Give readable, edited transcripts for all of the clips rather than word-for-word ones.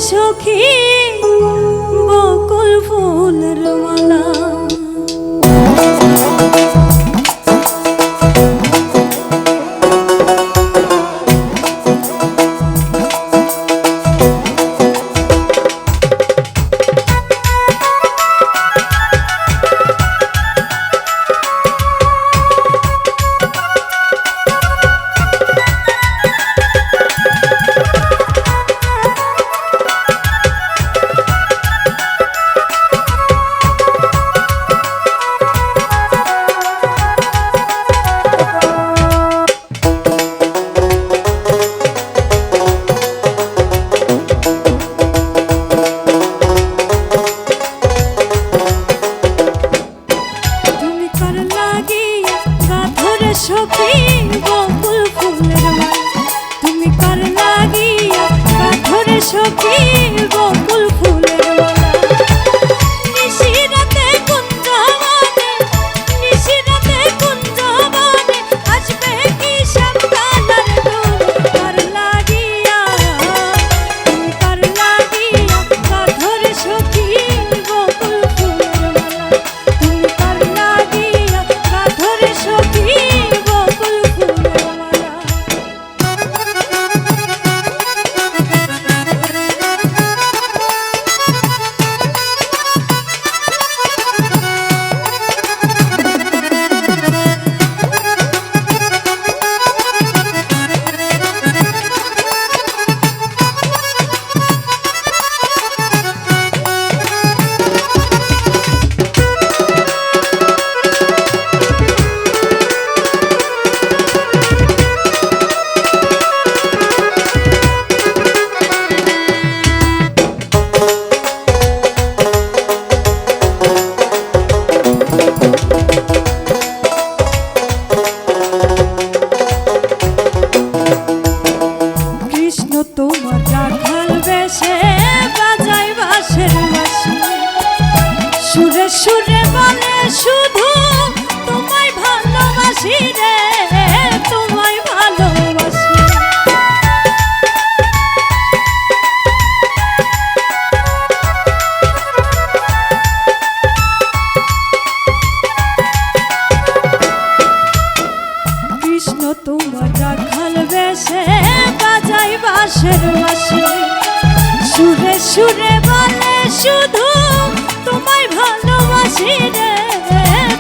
সখী বকুল ফুলের মালা সখী বকুল ফুলের মালা তুমি কার লাগিয়া কাঠরে সখী বকুল ফুলের মালা নিশিরাতে কুঞ্জবনে নিশিরাতে কুঞ্জবনে আসবে কি শ্যামকালার তুমি কার লাগিয়া কাঠরে সখী বকুল ফুলের মালা তুমি কার লাগিয়া কাঠরে সখী তোমার রাখাল বেশে বাজাই বাঁশের বাঁশি সুরে সুরে বলে শুধু তোমায় ভালোবাসি রে তোমায় ভালোবাসি কৃষ্ণ তোমার রাখাল বেশে বাজাই বাঁশের বাঁশি সুরে সুরে বলে শুধু তোমায় ভালোবাসি রে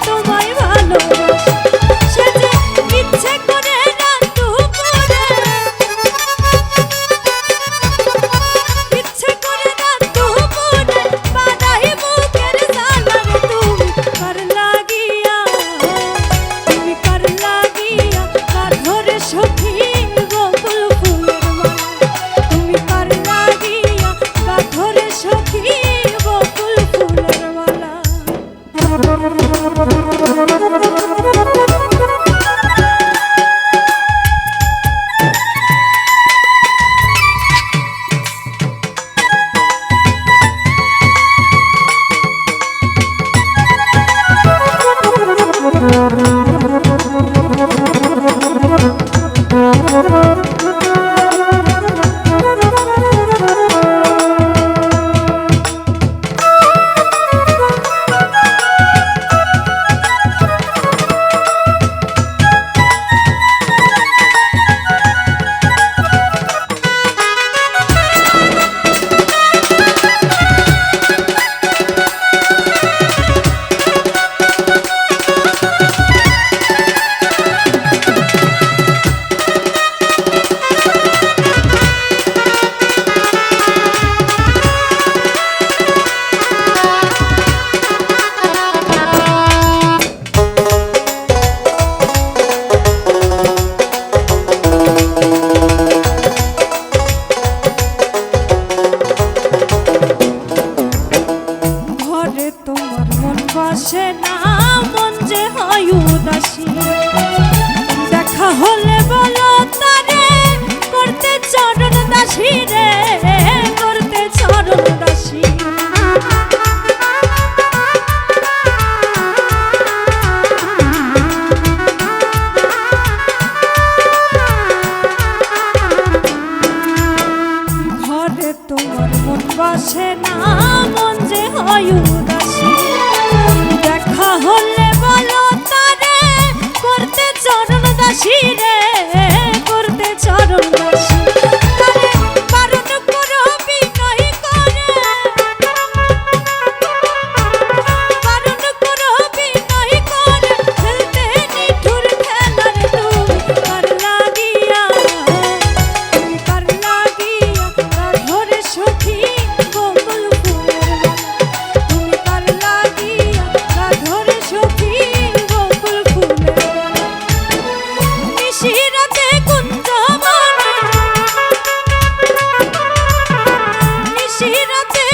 তোমায় ভালোবাসি সে যে ইচ্ছে করে রাত দুপুরে ইচ্ছে করে রাত দুপুরে বাড়াই বুকের জ্বালা রে তুমি কার লাগিয়া কাঠরে সখী বকুল ফুলের মালা তুমি কার লাগিয়া কাঠরে সখী বকুল ফুলের মালা বসে না মন যে হয় উদাসী দেখা হলে বলো তারে করতে চরণ দাসী রে করতে চরণ দাসী ঘরে তোমার মন রাতে